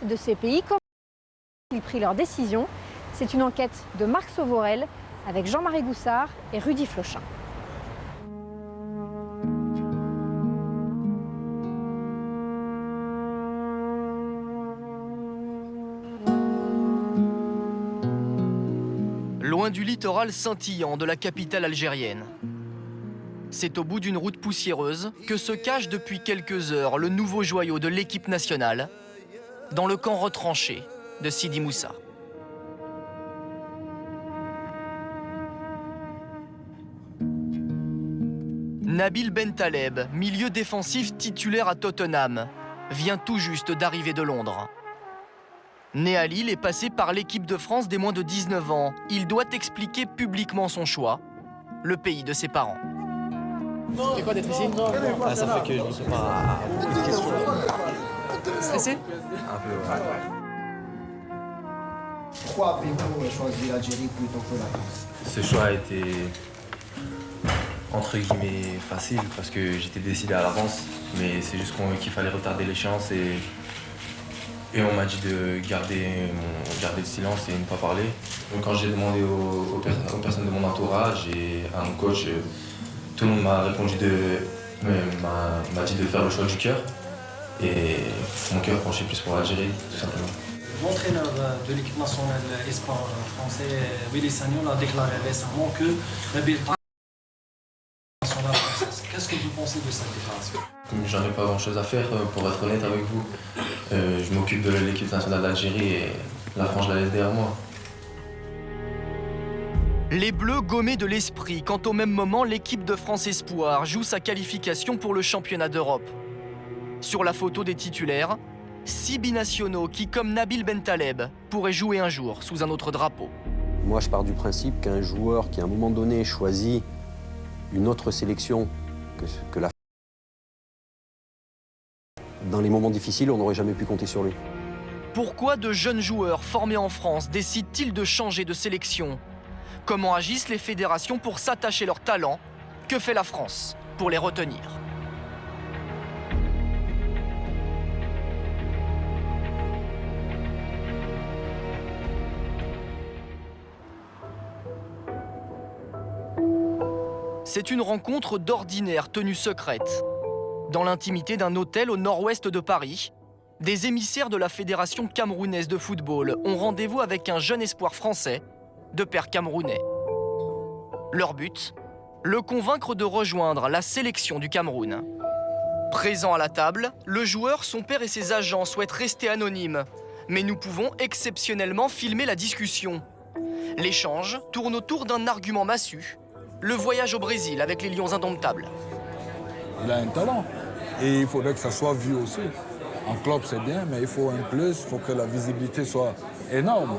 de ces pays, comment ont-ils pris leurs décisions? C'est une enquête de Marc Sauvorel avec Jean-Marie Goussard et Rudy Flochin. Loin du littoral scintillant de la capitale algérienne. C'est au bout d'une route poussiéreuse que se cache depuis quelques heures le nouveau joyau de l'équipe nationale, dans le camp retranché de Sidi Moussa. Nabil Bentaleb, milieu défensif titulaire à Tottenham, vient tout juste d'arriver de Londres. Né à Lille et passé par l'équipe de France des moins de 19 ans, il doit expliquer publiquement son choix, le pays de ses parents. Ça fait quoi d'être ici? Ça fait que je ne me sens pas à beaucoup de questions. Stressé? Un peu, ouais. Pourquoi avez-vous choisi l'Algérie plutôt que la France? Ce choix a été entre guillemets facile parce que j'étais décidé à l'avance, mais c'est juste qu'il fallait retarder l'échéance et on m'a dit de garder le silence et ne pas parler. Donc quand j'ai demandé aux personnes de mon entourage et à mon coach, tout le monde m'a répondu m'a dit de faire le choix du cœur. Et mon cœur penchait plus pour l'Algérie, tout simplement. L'entraîneur de l'équipe nationale espoir français, Willy Sagnol, a déclaré récemment que l'habilitation nationale française. Qu'est-ce que vous pensez de cette déclaration? J'en ai pas grand-chose à faire, pour être honnête avec vous. Je m'occupe de l'équipe nationale d'Algérie et la France, je la laisse derrière moi. Les Bleus gommés de l'esprit quand au même moment l'équipe de France Espoir joue sa qualification pour le championnat d'Europe. Sur la photo des titulaires, 6 binationaux qui, comme Nabil Bentaleb, pourraient jouer un jour sous un autre drapeau. Moi, je pars du principe qu'un joueur qui, à un moment donné, choisit une autre sélection que la dans les moments difficiles, on n'aurait jamais pu compter sur lui. Pourquoi de jeunes joueurs formés en France décident-ils de changer de sélection? Comment agissent les fédérations pour s'attacher leurs talents? Que fait la France pour les retenir? C'est une rencontre d'ordinaire tenue secrète. Dans l'intimité d'un hôtel au nord-ouest de Paris, des émissaires de la Fédération camerounaise de football ont rendez-vous avec un jeune espoir français, de père camerounais. Leur but, le convaincre de rejoindre la sélection du Cameroun. Présent à la table, le joueur, son père et ses agents souhaitent rester anonymes, mais nous pouvons exceptionnellement filmer la discussion. L'échange tourne autour d'un argument massu, le voyage au Brésil avec les Lions indomptables. Il a un talent et il faudrait que ça soit vu aussi. En club, c'est bien, mais il faut un plus, il faut que la visibilité soit énorme.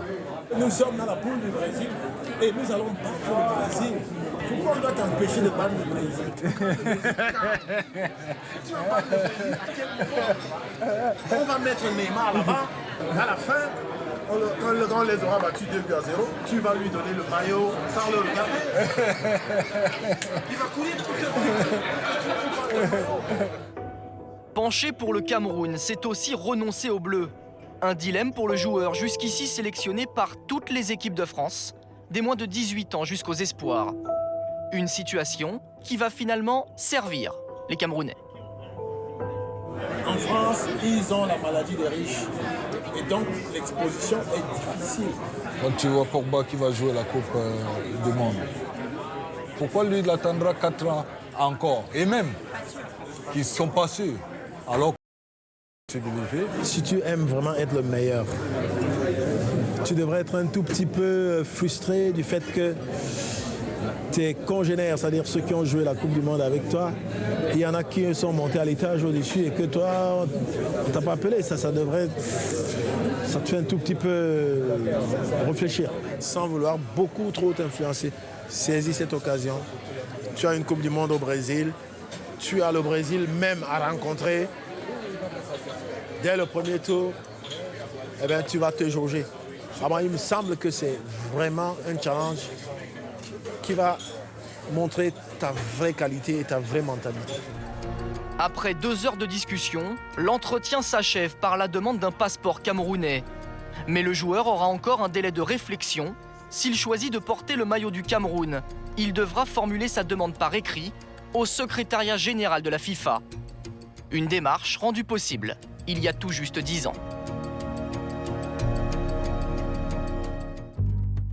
Nous sommes dans la poule du Brésil et nous allons battre le Brésil. Pourquoi on doit t'empêcher de battre le Brésil? Tu vas battre le Brésil à quel moment? On va mettre Neymar là-bas, à la fin, quand le grand les aura battu 2-0, tu vas lui donner le maillot sans le regarder. Il va courir pour te... Pencher pour le Cameroun, c'est aussi renoncer au bleu. Un dilemme pour le joueur jusqu'ici sélectionné par toutes les équipes de France, des moins de 18 ans jusqu'aux espoirs. Une situation qui va finalement servir les Camerounais. En France, ils ont la maladie des riches. Et donc, l'exposition est difficile. Quand tu vois Pogba qui va jouer la Coupe du Monde, pourquoi lui, il attendra 4 ans encore? Et même, qu'ils ne sont pas sûrs. Alors, si tu aimes vraiment être le meilleur, tu devrais être un tout petit peu frustré du fait que tes congénères, c'est-à-dire ceux qui ont joué la Coupe du Monde avec toi, il y en a qui sont montés à l'étage au-dessus et que toi, on t'a pas appelé. Ça te fait un tout petit peu réfléchir. Sans vouloir beaucoup trop t'influencer, saisis cette occasion. Tu as une Coupe du Monde au Brésil. Tu as le Brésil même à rencontrer. Dès le premier tour, eh bien, tu vas te jauger. Alors, il me semble que c'est vraiment un challenge qui va montrer ta vraie qualité et ta vraie mentalité. Après 2 heures de discussion, l'entretien s'achève par la demande d'un passeport camerounais. Mais le joueur aura encore un délai de réflexion. S'il choisit de porter le maillot du Cameroun, il devra formuler sa demande par écrit au secrétariat général de la FIFA. Une démarche rendue possible il y a tout juste 10 ans.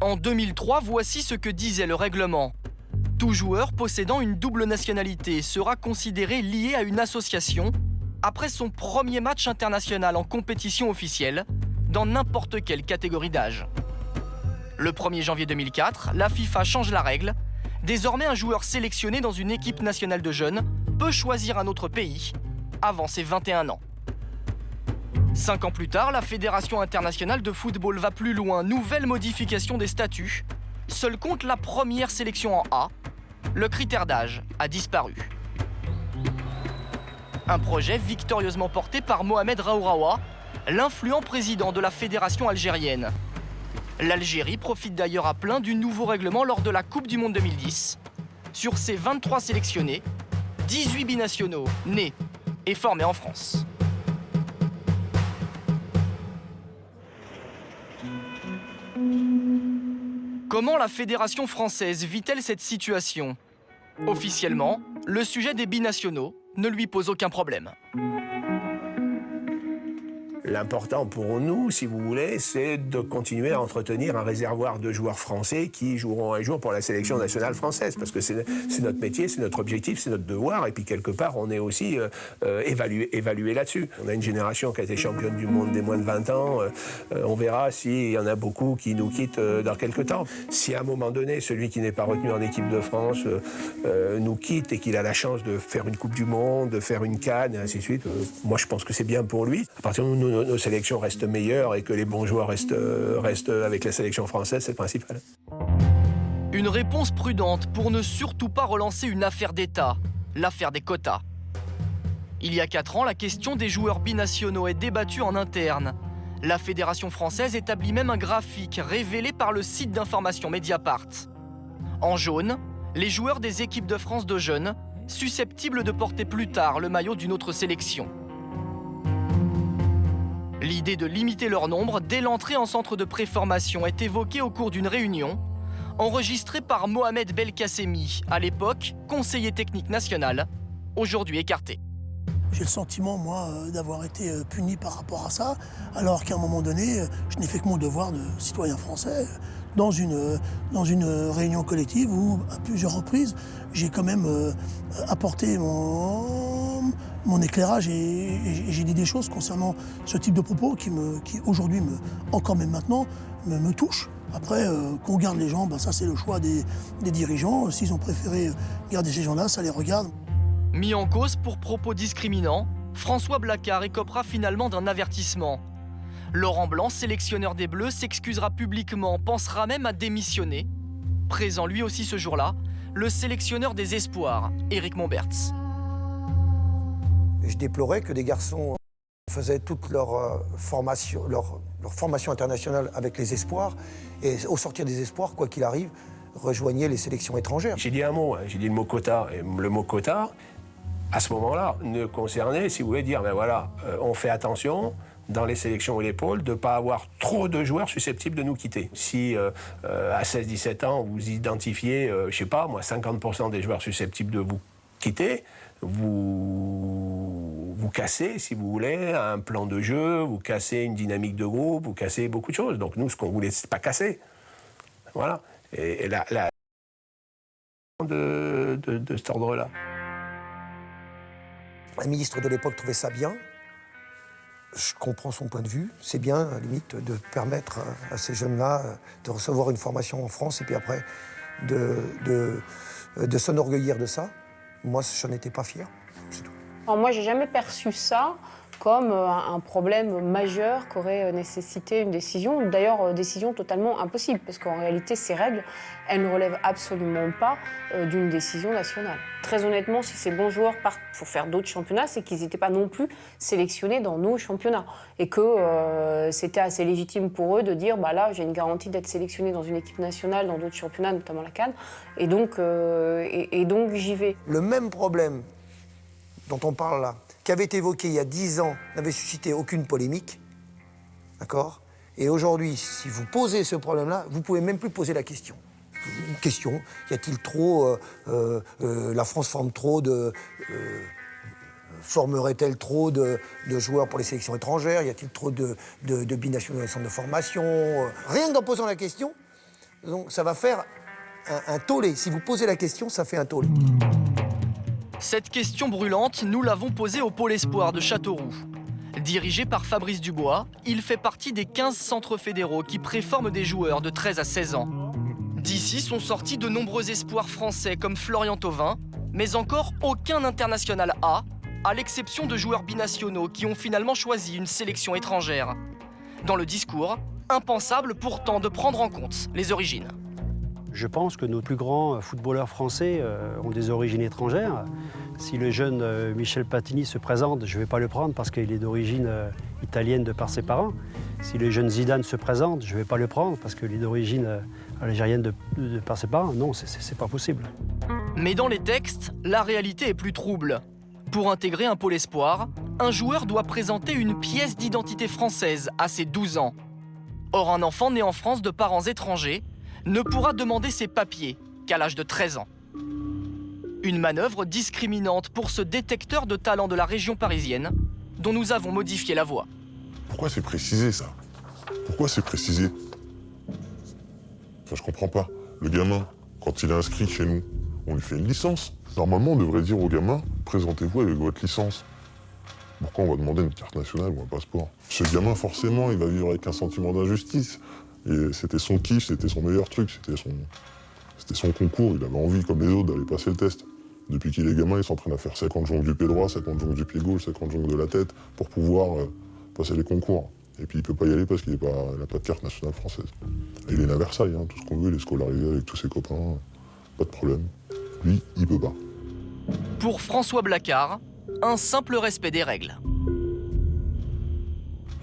En 2003, voici ce que disait le règlement. Tout joueur possédant une double nationalité sera considéré lié à une association après son premier match international en compétition officielle dans n'importe quelle catégorie d'âge. Le 1er janvier 2004, la FIFA change la règle. Désormais, un joueur sélectionné dans une équipe nationale de jeunes peut choisir un autre pays avant ses 21 ans. 5 ans plus tard, la Fédération internationale de football va plus loin. Nouvelle modification des statuts. Seul compte la première sélection en A. Le critère d'âge a disparu. Un projet victorieusement porté par Mohamed Raouraoua, l'influent président de la Fédération algérienne. L'Algérie profite d'ailleurs à plein du nouveau règlement lors de la Coupe du Monde 2010. Sur ses 23 sélectionnés, 18 binationaux nés et formés en France. Comment la Fédération française vit-elle cette situation ? Officiellement, le sujet des binationaux ne lui pose aucun problème. L'important pour nous, si vous voulez, c'est de continuer à entretenir un réservoir de joueurs français qui joueront un jour pour la sélection nationale française. Parce que c'est notre métier, c'est notre objectif, c'est notre devoir. Et puis quelque part, on est aussi évalué là-dessus. On a une génération qui a été championne du monde des moins de 20 ans. On verra s'il y en a beaucoup qui nous quittent dans quelques temps. Si à un moment donné, celui qui n'est pas retenu en équipe de France nous quitte et qu'il a la chance de faire une Coupe du Monde, de faire une CAN et ainsi de suite, moi je pense que c'est bien pour lui. À partir du moment où nos sélections restent meilleures et que les bons joueurs restent avec la sélection française, c'est le principal. Une réponse prudente pour ne surtout pas relancer une affaire d'État, l'affaire des quotas. Il y a 4 ans, la question des joueurs binationaux est débattue en interne. La Fédération française établit même un graphique révélé par le site d'information Mediapart. En jaune, les joueurs des équipes de France de jeunes, susceptibles de porter plus tard le maillot d'une autre sélection. L'idée de limiter leur nombre dès l'entrée en centre de préformation est évoquée au cours d'une réunion, enregistrée par Mohamed Belkacemi, à l'époque conseiller technique national, aujourd'hui écarté. J'ai le sentiment, moi, d'avoir été puni par rapport à ça, alors qu'à un moment donné, je n'ai fait que mon devoir de citoyen français dans une réunion collective où, à plusieurs reprises, j'ai quand même apporté mon éclairage et j'ai dit des choses concernant ce type de propos qui aujourd'hui, encore même maintenant, me touchent. Après, qu'on garde les gens, ça c'est le choix des dirigeants. S'ils ont préféré garder ces gens-là, ça les regarde. Mis en cause pour propos discriminants, François Blacard écopera finalement d'un avertissement. Laurent Blanc, sélectionneur des Bleus, s'excusera publiquement, pensera même à démissionner. Présent lui aussi ce jour-là, le sélectionneur des espoirs, Éric Momberts. Je déplorais que des garçons faisaient toute leur formation internationale avec les espoirs, et au sortir des espoirs, quoi qu'il arrive, rejoignaient les sélections étrangères. J'ai dit un mot, j'ai dit le mot quota, et le mot quota, à ce moment-là, ne concernait, si vous voulez dire, on fait attention dans les sélections et les pôles de ne pas avoir trop de joueurs susceptibles de nous quitter. Si à 16-17 ans, vous identifiez, 50% des joueurs susceptibles de vous quitter, vous cassez, si vous voulez, un plan de jeu, vous cassez une dynamique de groupe, vous cassez beaucoup de choses. Donc nous, ce qu'on voulait, c'est pas casser. Voilà. Et la de cet ordre-là. Un ministre de l'époque trouvait ça bien. Je comprends son point de vue. C'est bien, à la limite, de permettre à ces jeunes-là de recevoir une formation en France et puis après de s'enorgueillir de ça. Moi, je n'en étais pas fier, c'est tout. Alors moi, j'ai jamais perçu ça comme un problème majeur qui aurait nécessité une décision. D'ailleurs, décision totalement impossible, parce qu'en réalité, ces règles, elles ne relèvent absolument pas d'une décision nationale. Très honnêtement, si ces bons joueurs partent pour faire d'autres championnats, c'est qu'ils n'étaient pas non plus sélectionnés dans nos championnats. Et que c'était assez légitime pour eux de dire, là, j'ai une garantie d'être sélectionné dans une équipe nationale, dans d'autres championnats, notamment la CAN, et donc j'y vais. Le même problème dont on parle là, qui avait été évoqué il y a 10 ans, n'avait suscité aucune polémique. D'accord ? Et aujourd'hui, si vous posez ce problème-là, vous ne pouvez même plus poser la question. Une question, y a-t-il trop... la France formerait-elle trop de joueurs pour les sélections étrangères? Y a-t-il trop de binationaux dans les centres de formation? Rien que d'en posant la question, donc ça va faire un tollé. Si vous posez la question, ça fait un tollé. Cette question brûlante, nous l'avons posée au Pôle Espoir de Châteauroux. Dirigé par Fabrice Dubois, il fait partie des 15 centres fédéraux qui préforment des joueurs de 13 à 16 ans. D'ici sont sortis de nombreux espoirs français comme Florian Thauvin, mais encore aucun international A, à l'exception de joueurs binationaux qui ont finalement choisi une sélection étrangère. Dans le discours, impensable pourtant de prendre en compte les origines. Je pense que nos plus grands footballeurs français ont des origines étrangères. Si le jeune Michel Platini se présente, je ne vais pas le prendre parce qu'il est d'origine italienne de par ses parents. Si le jeune Zidane se présente, je ne vais pas le prendre parce qu'il est d'origine algérienne de par ses parents. Non, c'est pas possible. Mais dans les textes, la réalité est plus trouble. Pour intégrer un pôle espoir, un joueur doit présenter une pièce d'identité française à ses 12 ans. Or, un enfant né en France de parents étrangers ne pourra demander ses papiers qu'à l'âge de 13 ans. Une manœuvre discriminante pour ce détecteur de talent de la région parisienne, dont nous avons modifié la voie. Pourquoi c'est précisé, ça? Pourquoi c'est précisé? Enfin, je comprends pas. Le gamin, quand il est inscrit chez nous, on lui fait une licence. Normalement, on devrait dire au gamin, présentez-vous avec votre licence. Pourquoi on va demander une carte nationale ou un passeport? Ce gamin, forcément, il va vivre avec un sentiment d'injustice. Et c'était son kiff, c'était son meilleur truc, c'était son concours. Il avait envie, comme les autres, d'aller passer le test. Depuis qu'il est gamin, il s'entraîne à faire 50 jongles du pied droit, 50 jongles du pied gauche, 50 jongles de la tête, pour pouvoir passer les concours. Et puis il peut pas y aller parce qu'il n'a pas de carte nationale française. Et il est né à Versailles, hein, tout ce qu'on veut, il est scolarisé avec tous ses copains, pas de problème. Lui, il peut pas. Pour François Blacard, un simple respect des règles.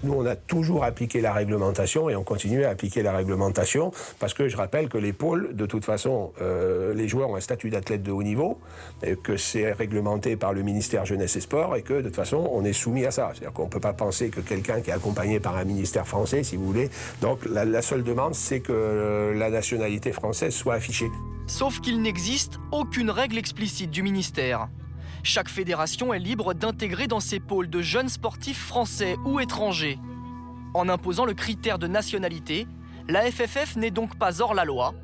Nous, on a toujours appliqué la réglementation et on continue à appliquer la réglementation parce que je rappelle que les pôles, de toute façon, les joueurs ont un statut d'athlète de haut niveau, et que c'est réglementé par le ministère Jeunesse et Sport et que, de toute façon, on est soumis à ça. C'est-à-dire qu'on ne peut pas penser que quelqu'un qui est accompagné par un ministère français, si vous voulez... Donc, la seule demande, c'est que la nationalité française soit affichée. Sauf qu'il n'existe aucune règle explicite du ministère. Chaque fédération est libre d'intégrer dans ses pôles de jeunes sportifs français ou étrangers. En imposant le critère de nationalité, la FFF n'est donc pas hors la loi.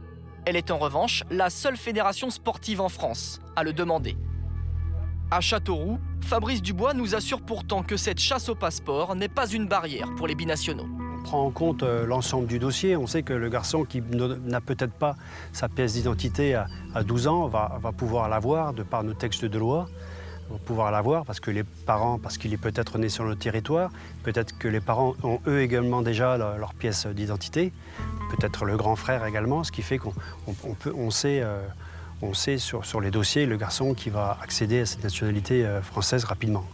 Elle est en revanche la seule fédération sportive en France à le demander. À Châteauroux, Fabrice Dubois nous assure pourtant que cette chasse au passeport n'est pas une barrière pour les binationaux. On prend en compte l'ensemble du dossier. On sait que le garçon qui n'a peut-être pas sa pièce d'identité à 12 ans va pouvoir l'avoir de par nos textes de loi. Va pouvoir l'avoir parce que les parents, parce qu'il est peut-être né sur le territoire, peut-être que les parents ont eux également déjà leur pièce d'identité, peut-être le grand frère également, ce qui fait qu'on sait sur les dossiers le garçon qui va accéder à cette nationalité française rapidement.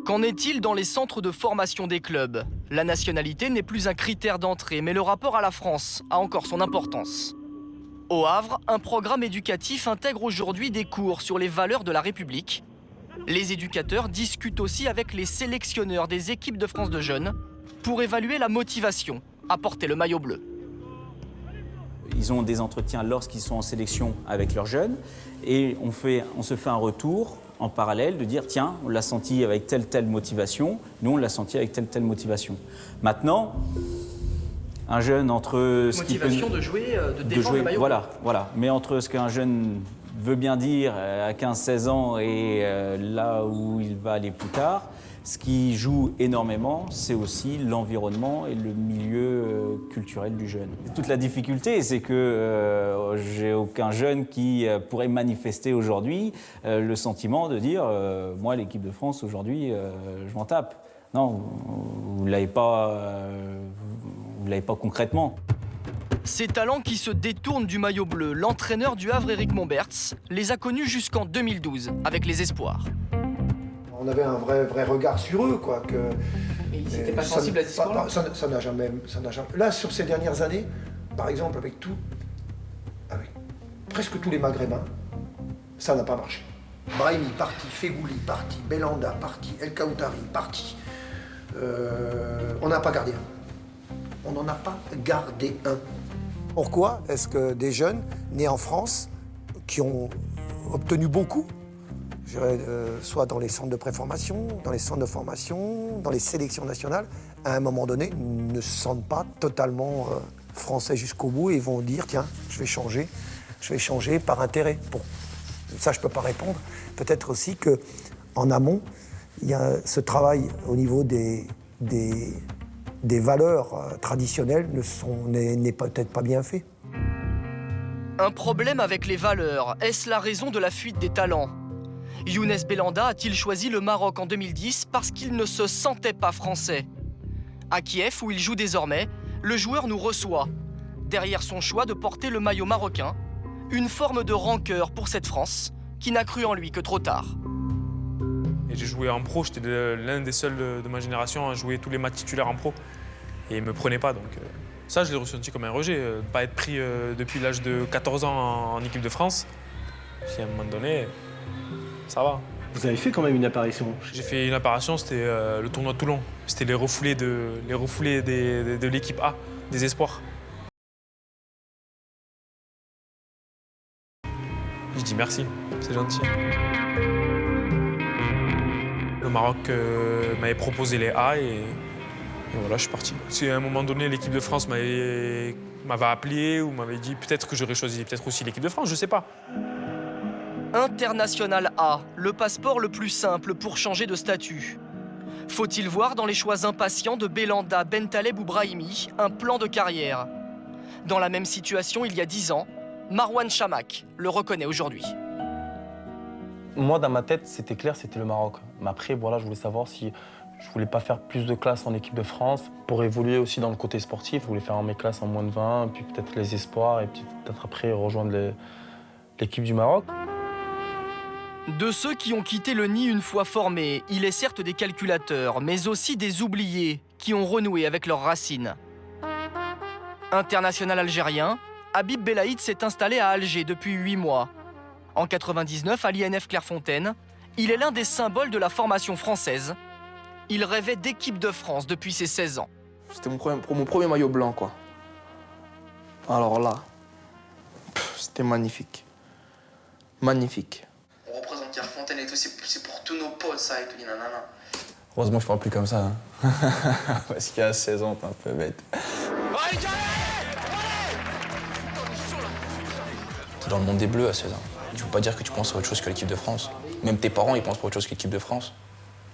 Qu'en est-il dans les centres de formation des clubs? La nationalité n'est plus un critère d'entrée, mais le rapport à la France a encore son importance. Au Havre, un programme éducatif intègre aujourd'hui des cours sur les valeurs de la République. Les éducateurs discutent aussi avec les sélectionneurs des équipes de France de jeunes pour évaluer la motivation à porter le maillot bleu. Ils ont des entretiens lorsqu'ils sont en sélection avec leurs jeunes et on se fait un retour en parallèle de dire tiens, on l'a senti avec telle motivation, nous on l'a senti avec telle motivation. Maintenant, un jeune entre ce motivation de jouer, de défendre le maillot. Voilà. Mais entre ce qu'un jeune veut bien dire à 15-16 ans et là où il va aller plus tard, ce qui joue énormément, c'est aussi l'environnement et le milieu culturel du jeune. Toute la difficulté, c'est que j'ai aucun jeune qui pourrait manifester aujourd'hui le sentiment de dire moi, l'équipe de France, aujourd'hui, je m'en tape. Non, vous ne l'avez pas concrètement. Ces talents qui se détournent du maillot bleu, l'entraîneur du Havre, Éric Momberts, les a connus jusqu'en 2012 avec les Espoirs. On avait un vrai regard sur eux, quoi. Mais ils n'étaient pas sensibles à ce discours-là. Ça n'a jamais. Là, sur ces dernières années, par exemple, avec presque tous les Maghrébins, ça n'a pas marché. Brahimi, parti. Feghouli, parti. Belhanda, parti. El Khaoutari, parti. On n'a pas gardé un. On n'en a pas gardé un. Pourquoi est-ce que des jeunes nés en France, qui ont obtenu beaucoup, je dirais, soit dans les centres de préformation, dans les centres de formation, dans les sélections nationales, à un moment donné, ne se sentent pas totalement français jusqu'au bout et vont dire, tiens, je vais changer par intérêt. Bon, ça, je ne peux pas répondre. Peut-être aussi qu'en amont, il y a ce travail au niveau des valeurs traditionnelles n'est peut-être pas bien fait. Un problème avec les valeurs, est-ce la raison de la fuite des talents? Younes Belhanda a-t-il choisi le Maroc en 2010 parce qu'il ne se sentait pas français? À Kiev, où il joue désormais, le joueur nous reçoit. Derrière son choix de porter le maillot marocain, une forme de rancœur pour cette France qui n'a cru en lui que trop tard. Et j'ai joué en pro, j'étais l'un des seuls de ma génération à jouer tous les matchs titulaires en pro. Et ils ne me prenaient pas, donc ça je l'ai ressenti comme un rejet. De ne pas être pris depuis l'âge de 14 ans en équipe de France. Puis à un moment donné, ça va. Vous avez fait quand même une apparition. J'ai fait une apparition, c'était le tournoi de Toulon. C'était les refoulés de l'équipe A, des espoirs. Je dis merci, c'est gentil. Le Maroc m'avait proposé les A et voilà, je suis parti. Si à un moment donné, l'équipe de France m'avait appelé ou m'avait dit peut-être que j'aurais choisi peut-être aussi l'équipe de France, je sais pas. International A, le passeport le plus simple pour changer de statut. Faut-il voir dans les choix impatients de Belhanda, Bentaleb ou Brahimi un plan de carrière? Dans la même situation il y a 10 ans, Marouane Chamakh le reconnaît aujourd'hui. Moi, dans ma tête, c'était clair, c'était le Maroc. Mais après, voilà, je voulais savoir si je voulais pas faire plus de classes en équipe de France pour évoluer aussi dans le côté sportif. Je voulais faire mes classes en moins de 20, puis peut-être les espoirs et peut-être après rejoindre l'équipe du Maroc. De ceux qui ont quitté le nid une fois formés, il est certes des calculateurs, mais aussi des oubliés qui ont renoué avec leurs racines. International algérien, Habib Belaïd s'est installé à Alger depuis 8 mois. En 99, à l'INF Clairefontaine, il est l'un des symboles de la formation française. Il rêvait d'équipe de France depuis ses 16 ans. C'était mon premier maillot blanc, quoi. Alors là, c'était magnifique. Magnifique. On représente Clairefontaine et tout, c'est pour tous nos potes, ça, et tout, nanana. Heureusement, je parle plus comme ça. Hein. Parce qu'il y a 16 ans, t'es un peu bête. T'es dans le monde des Bleus à 16 ans. Tu peux pas dire que tu penses à autre chose que l'équipe de France. Même tes parents, ils pensent pas à autre chose que l'équipe de France.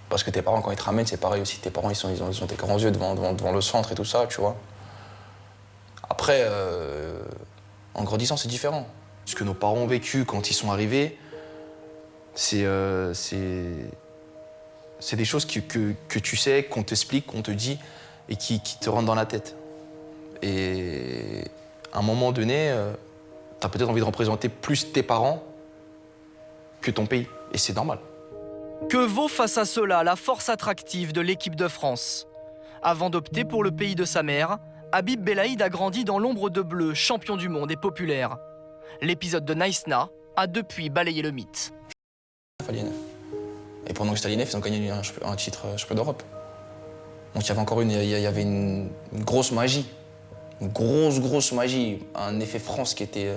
Parce que tes parents, quand ils te ramènent, c'est pareil aussi. Tes parents, ils ont des grands yeux devant le centre et tout ça, tu vois. Après, en grandissant, c'est différent. Ce que nos parents ont vécu quand ils sont arrivés, c'est des choses que tu sais, qu'on t'explique, qu'on te dit et qui te rentrent dans la tête. Et à un moment donné, t'as peut-être envie de représenter plus tes parents que ton pays. Et c'est normal. Que vaut face à cela la force attractive de l'équipe de France? Avant d'opter pour le pays de sa mère, Habib Belaïd a grandi dans l'ombre de bleu, champion du monde et populaire. L'épisode de Naïsna a depuis balayé le mythe. Et pendant que j'étais à l'INF, ils ont gagné un titre champion d'Europe. Donc il y avait une grosse magie. Une grosse magie. Un effet France qui était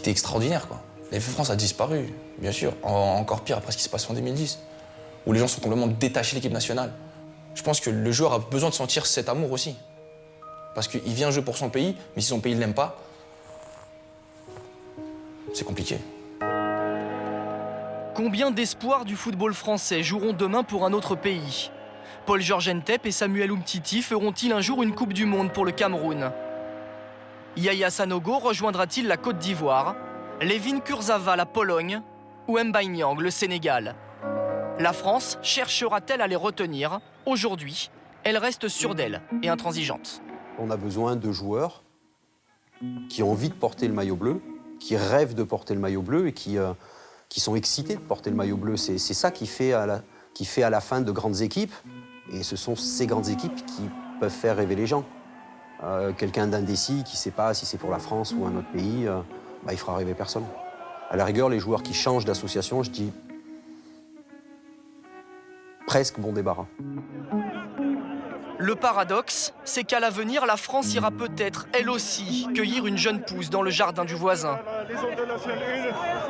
extraordinaire, quoi. L'effet France a disparu, bien sûr. Encore pire après ce qui s'est passé en 2010, où les gens sont complètement détachés de l'équipe nationale. Je pense que le joueur a besoin de sentir cet amour aussi. Parce qu'il vient jouer pour son pays, mais si son pays ne l'aime pas, c'est compliqué. Combien d'espoirs du football français joueront demain pour un autre pays? Paul-Georges Ntep et Samuel Umtiti feront-ils un jour une Coupe du Monde pour le Cameroun? Yaya Sanogo rejoindra-t-il la Côte d'Ivoire? Levin Kurzawa la Pologne? Ou Mbaye Niang le Sénégal? La France cherchera-t-elle à les retenir? Aujourd'hui, elle reste sûre d'elle et intransigeante. On a besoin de joueurs qui ont envie de porter le maillot bleu, qui rêvent de porter le maillot bleu et qui sont excités de porter le maillot bleu. C'est ça qui fait à la fin de grandes équipes. Et ce sont ces grandes équipes qui peuvent faire rêver les gens. Quelqu'un d'indécis qui ne sait pas si c'est pour la France ou un autre pays, il fera rêver personne. À la rigueur, les joueurs qui changent d'association, je dis presque bon débarras. Le paradoxe, c'est qu'à l'avenir, la France ira peut-être, elle aussi, cueillir une jeune pousse dans le jardin du voisin. Les ondes de la chaîne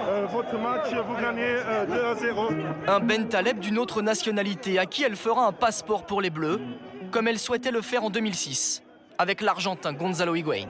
1, votre match, vous gagnez 2-0. Un Ben Taleb d'une autre nationalité à qui elle fera un passeport pour les Bleus, comme elle souhaitait le faire en 2006, avec l'Argentin Gonzalo Higuaín.